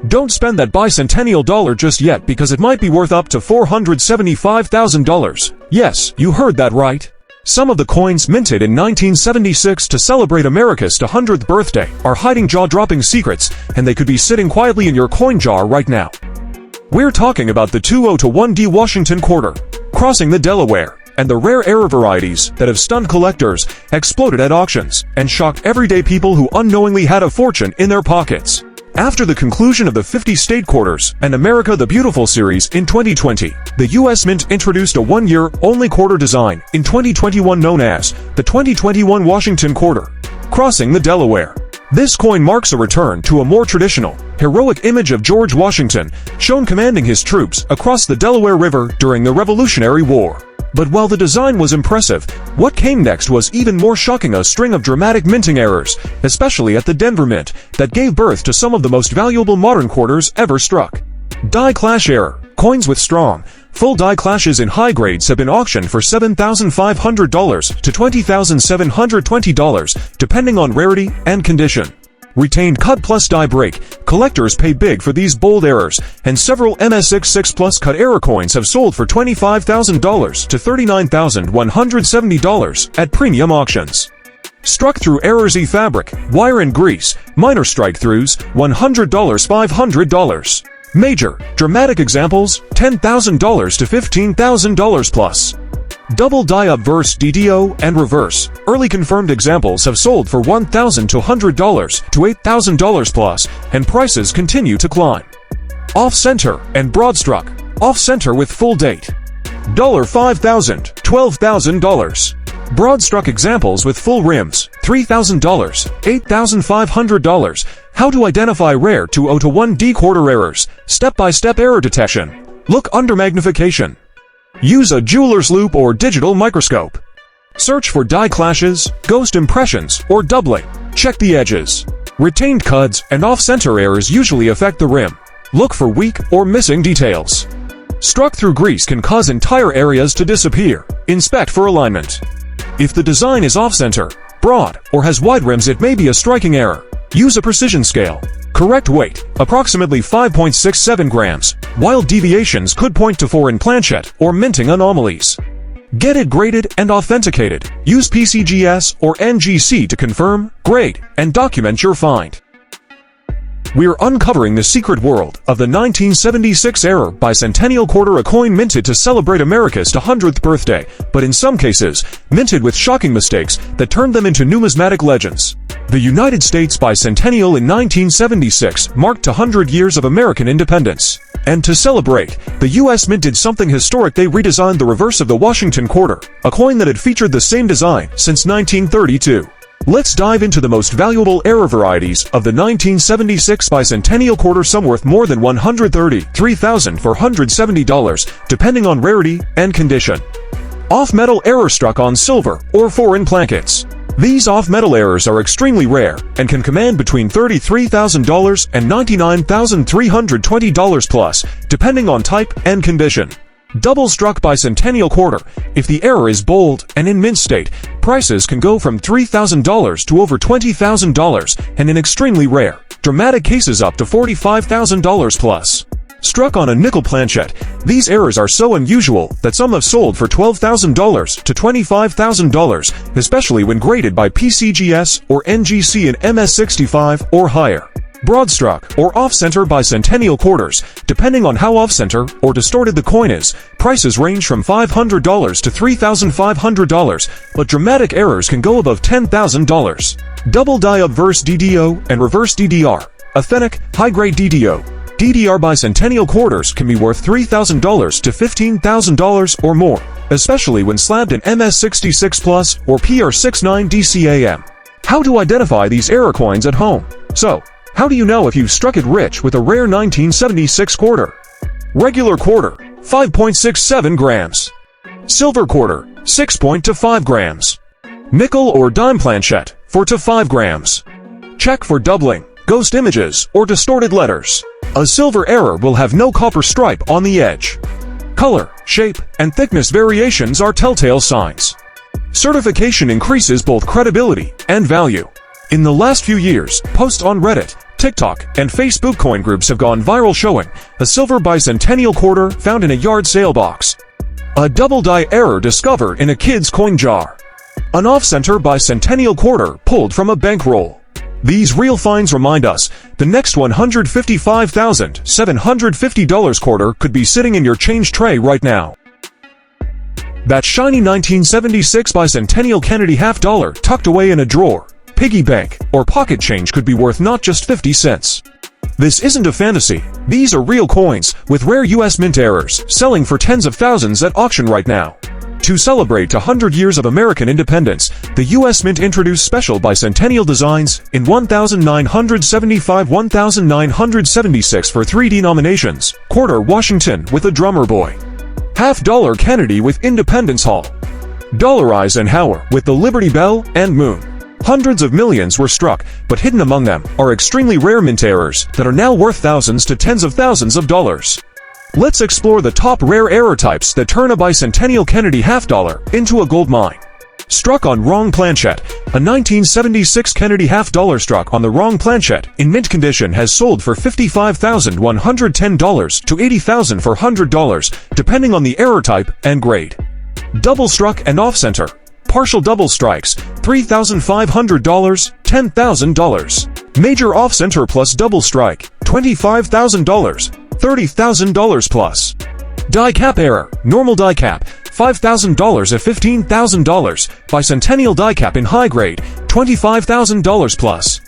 Don't spend that bicentennial dollar just yet because it might be worth up to $475,000. Yes, you heard that right. Some of the coins minted in 1976 to celebrate America's 100th birthday are hiding jaw-dropping secrets, and they could be sitting quietly in your coin jar right now. We're talking about the 20-1D Washington quarter, crossing the Delaware, and the rare error varieties that have stunned collectors, exploded at auctions, and shocked everyday people who unknowingly had a fortune in their pockets. After the conclusion of the 50-state quarters and America the Beautiful series in 2020, the U.S. Mint introduced a one-year-only quarter design in 2021 known as the 2021 Washington Quarter, crossing the Delaware. This coin marks a return to a more traditional, heroic image of George Washington, shown commanding his troops across the Delaware River during the Revolutionary War. But while the design was impressive, what came next was even more shocking: a string of dramatic minting errors, especially at the Denver Mint, that gave birth to some of the most valuable modern quarters ever struck. Die clash error. Coins with strong, full die clashes in high grades have been auctioned for $7,500 to $20,720, depending on rarity and condition. Retained cut plus die break. Collectors pay big for these bold errors, and several MS66 plus cut error coins have sold for $25,000 to $39,170 at premium auctions. Struck through errors: fabric, wire and grease. Minor strike-throughs, $100, $500. Major, dramatic examples, $10,000 to $15,000 plus. Double die-up verse DDO and reverse. Early confirmed examples have sold for $1,000 to $100 to $8,000 plus, and prices continue to climb. Off-center and broad-struck. Off-center with full date. $5,000, $12,000. Broad-struck examples with full rims, $3,000, $8,500. How to identify rare 2-1D quarter errors. Step-by-step error detection. Look under magnification. Use a jeweler's loupe or digital microscope. Search for die clashes, ghost impressions, or doubling. Check the edges. Retained cuts and off-center errors usually affect the rim. Look for weak or missing details. Struck through grease can cause entire areas to disappear. Inspect for alignment. If the design is off-center, broad, or has wide rims, it may be a striking error. Use a precision scale. Correct weight, approximately 5.67 grams. Wild deviations could point to foreign planchette or minting anomalies. Get it graded and authenticated. Use PCGS or NGC to confirm, grade, and document your find. We're uncovering the secret world of the 1976 error bicentennial quarter, a coin minted to celebrate America's 100th birthday, but in some cases, minted with shocking mistakes that turned them into numismatic legends. The United States bicentennial in 1976 marked 100 years of American independence. And to celebrate, the U.S. Mint did something historic. They redesigned the reverse of the Washington quarter, a coin that had featured the same design since 1932. Let's dive into the most valuable error varieties of the 1976 bicentennial quarter, some worth more than $133,470, depending on rarity and condition. Off-metal error struck on silver or foreign plankets. These off-metal errors are extremely rare and can command between $33,000 and $99,320 plus, depending on type and condition. Double-struck bicentennial quarter. If the error is bold and in mint state, prices can go from $3,000 to over $20,000, and in extremely rare, dramatic cases up to $45,000 plus. Struck on a nickel planchette, these errors are so unusual that some have sold for $12,000 to $25,000, especially when graded by PCGS or NGC in MS65 or higher. Broad-struck or off-center bicentennial quarters. Depending on how off-center or distorted the coin is, prices range from $500 to $3,500, but dramatic errors can go above $10,000. Double die-up verse DDO and reverse DDR. Authentic, high-grade DDO. DDR bicentennial quarters can be worth $3,000 to $15,000 or more, especially when slabbed in MS66 Plus or PR69 DCAM. How to identify these error coins at home? So, how do you know if you've struck it rich with a rare 1976 quarter? Regular quarter, 5.67 grams. Silver quarter, 6.25 grams. Nickel or dime planchette, 4 to 5 grams. Check for doubling, ghost images, or distorted letters. A silver error will have no copper stripe on the edge. Color, shape, and thickness variations are telltale signs. Certification increases both credibility and value. In the last few years, posts on Reddit, TikTok, and Facebook coin groups have gone viral showing a silver bicentennial quarter found in a yard sale box. A double die error discovered in a kid's coin jar. An off-center bicentennial quarter pulled from a bankroll. These real finds remind us the next $155,750 quarter could be sitting in your change tray right now. That shiny 1976 bicentennial Kennedy half-dollar tucked away in a drawer, piggy bank, or pocket change could be worth not just 50 cents. This isn't a fantasy. These are real coins, with rare U.S. mint errors, selling for tens of thousands at auction right now. To celebrate 100 years of American independence, the U.S. Mint introduced special bicentennial designs in 1975-1976 for 3 denominations: quarter Washington with a drummer boy, half-dollar Kennedy with Independence Hall, dollar Eisenhower with the Liberty Bell and Moon. Hundreds of millions were struck, but hidden among them are extremely rare mint errors that are now worth thousands to tens of thousands of dollars. Let's explore the top rare error types that turn a bicentennial Kennedy half-dollar into a gold mine. Struck on wrong planchette. A 1976 Kennedy half-dollar struck on the wrong planchette in mint condition has sold for $55,110 to $80,000 for $100, depending on the error type and grade. Double struck and off-center. Partial double strikes, $3,500, $10,000. Major off-center plus double strike, $25,000, $30,000 plus. Die cap error, normal die cap, $5,000 at $15,000, bicentennial die cap in high grade, $25,000 plus.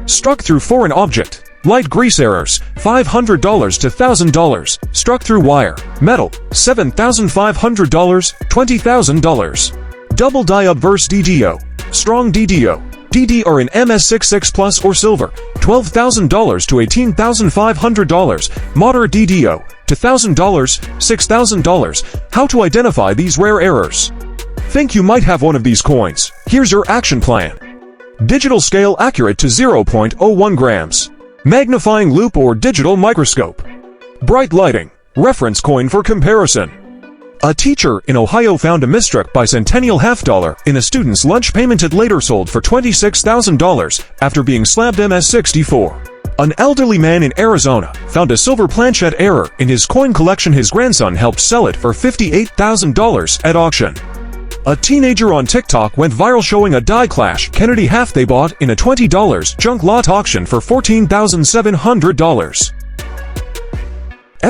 Struck through foreign object, light grease errors, $500 to $1,000, struck through wire, metal, $7,500, $20,000. Double die obverse DDO, strong DDO, DDR in MS66 plus or silver, $12,000 to $18,500, moderate DDO, to $1,000, $6,000. How to identify these rare errors? Think you might have one of these coins? Here's your action plan. Digital scale accurate to 0.01 grams. Magnifying loupe or digital microscope. Bright lighting. Reference coin for comparison. A teacher in Ohio found a misstruck bicentennial half-dollar in a student's lunch payment. It later sold for $26,000 after being slabbed MS64. An elderly man in Arizona found a silver planchette error in his coin collection. His grandson helped sell it for $58,000 at auction. A teenager on TikTok went viral showing a die clash Kennedy half they bought in a $20 junk lot auction for $14,700.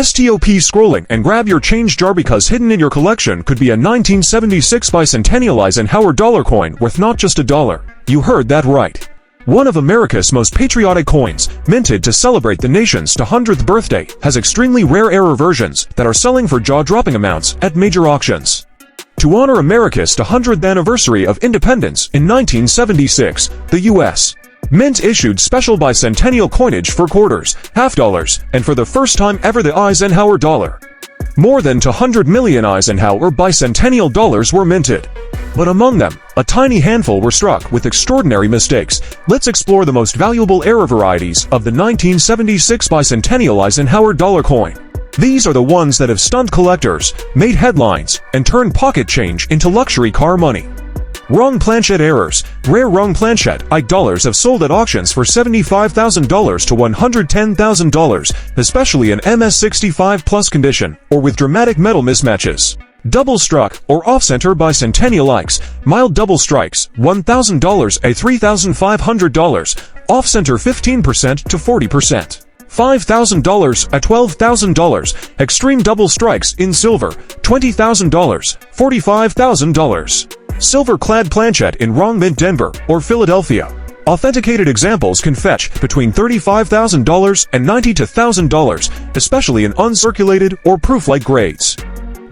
Stop scrolling and grab your change jar, because hidden in your collection could be a 1976 bicentennial Eisenhower dollar coin worth not just $1. You heard that right. One of America's most patriotic coins, minted to celebrate the nation's 200th birthday, has extremely rare error versions that are selling for jaw-dropping amounts at major auctions. To honor America's 200th anniversary of independence in 1976, the U.S. Mint issued special bicentennial coinage for quarters, half-dollars, and for the first time ever the Eisenhower dollar. More than 200 million Eisenhower bicentennial dollars were minted. But among them, a tiny handful were struck with extraordinary mistakes. Let's explore the most valuable error varieties of the 1976 bicentennial Eisenhower dollar coin. These are the ones that have stunned collectors, made headlines, and turned pocket change into luxury car money. Wrong planchette errors. Rare wrong planchette dollars have sold at auctions for $75,000 to $110,000, especially in MS65 plus condition or with dramatic metal mismatches. Double struck or off-center bicentennial likes. Mild double strikes, $1,000 at $3,500, off-center 15% to 40%. $5,000 at $12,000, extreme double strikes in silver, $20,000, $45,000. Silver-clad planchette in wrong mint Denver or Philadelphia. Authenticated examples can fetch between $35,000 and $90,000 to $1,000, especially in uncirculated or proof-like grades.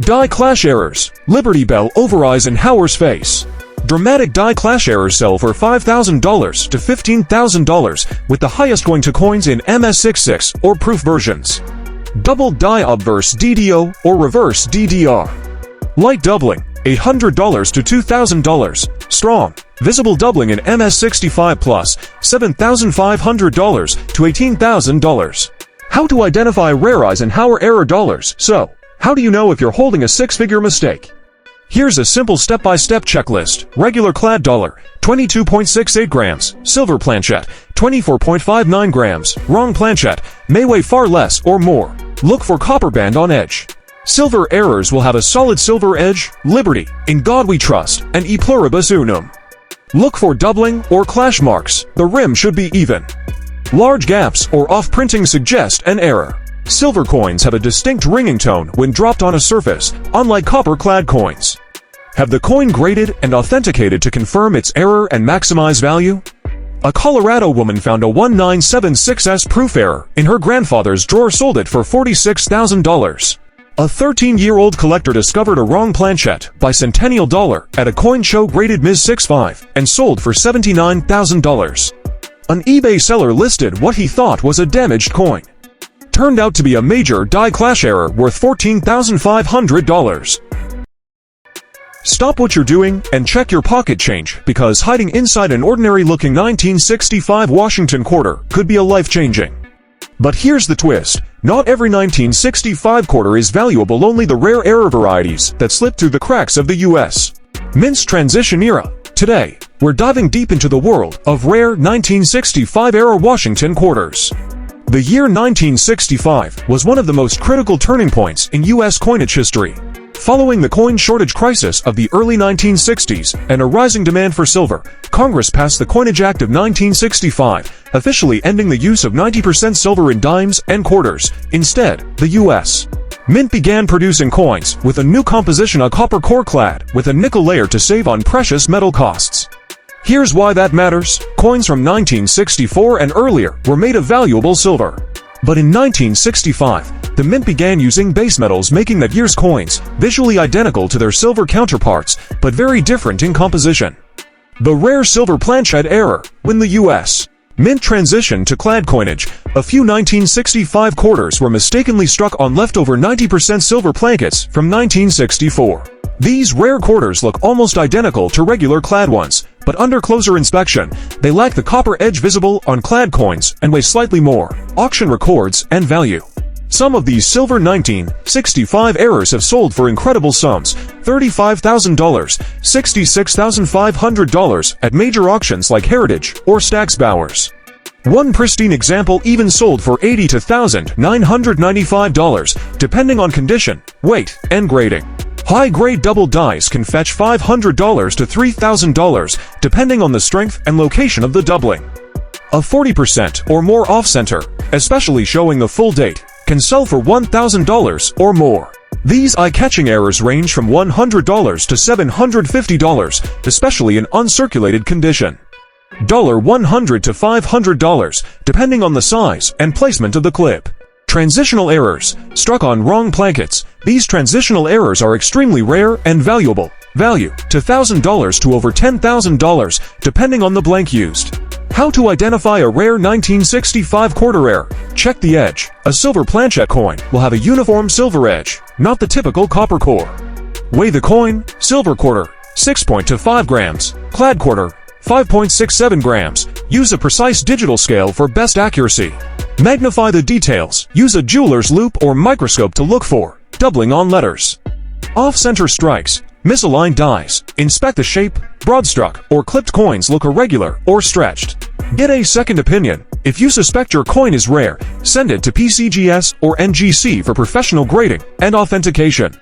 Die clash errors. Liberty Bell over Eisenhower's face. Dramatic die clash errors sell for $5,000 to $15,000, with the highest going to coins in MS66 or proof versions. Double die obverse DDO or reverse DDR. Light doubling, $800 to $2,000. Strong, visible doubling in MS65 plus, $7,500 to $18,000. How to identify rare Eisenhower error dollars. So, how do you know if you're holding a six-figure mistake? Here's a simple step-by-step checklist. Regular clad dollar, 22.68 grams. Silver planchet, 24.59 grams. Wrong planchet, may weigh far less or more. Look for copper band on edge. Silver errors will have a solid silver edge, liberty, in God we trust, and e pluribus unum. Look for doubling or clash marks. The rim should be even. Large gaps or off-printing suggest an error. Silver coins have a distinct ringing tone when dropped on a surface, unlike copper-clad coins. Have the coin graded and authenticated to confirm its error and maximize value? A Colorado woman found a 1976S proof error in her grandfather's drawer, sold it for $46,000. A 13-year-old collector discovered a wrong planchet, Bicentennial dollar, at a coin show graded Ms. 65 and sold for $79,000. An eBay seller listed what he thought was a damaged coin. Turned out to be a major die clash error worth $14,500. Stop what you're doing and check your pocket change, because hiding inside an ordinary-looking 1965 Washington quarter could be a life-changing. But here's the twist. Not every 1965 quarter is valuable, only the rare error varieties that slip through the cracks of the U.S. Mint's transition era. Today, we're diving deep into the world of rare 1965-era Washington quarters. The year 1965 was one of the most critical turning points in U.S. coinage history. Following the coin shortage crisis of the early 1960s and a rising demand for silver, Congress passed the Coinage Act of 1965, officially ending the use of 90% silver in dimes and quarters. Instead, the U.S. Mint began producing coins with a new composition, a copper core clad with a nickel layer to save on precious metal costs. Here's why that matters. Coins from 1964 and earlier were made of valuable silver. But in 1965, the Mint began using base metals, making that year's coins visually identical to their silver counterparts, but very different in composition. The rare silver planchet error. When the U.S. Mint transitioned to clad coinage, a few 1965 quarters were mistakenly struck on leftover 90% silver plankets from 1964. These rare quarters look almost identical to regular clad ones, but under closer inspection, they lack the copper edge visible on clad coins and weigh slightly more. Auction records and value. Some of these silver 1965 errors have sold for incredible sums: $35,000, $66,500 at major auctions like Heritage or Stack's Bowers. One pristine example even sold for $80,000 to $1,995, depending on condition, weight, and grading. High-grade double dies can fetch $500 to $3,000, depending on the strength and location of the doubling. A 40% or more off-center, especially showing the full date, can sell for $1,000 or more. These eye-catching errors range from $100 to $750, especially in uncirculated condition. $100 to $500, depending on the size and placement of the clip. Transitional errors, struck on wrong plankets. These transitional errors are extremely rare and valuable. Value to $1,000 to over $10,000, depending on the blank used. How to identify a rare 1965 quarter error? Check the edge. A silver planchet coin will have a uniform silver edge, not the typical copper core. Weigh the coin. Silver quarter, 6.25 grams. Clad quarter, 5.67 grams. Use a precise digital scale for best accuracy. Magnify the details. Use a jeweler's loupe or microscope to look for doubling on letters. Off-center strikes. Misaligned dies. Inspect the shape. Broad-struck or clipped coins look irregular or stretched. Get a second opinion. If you suspect your coin is rare, send it to PCGS or NGC for professional grading and authentication.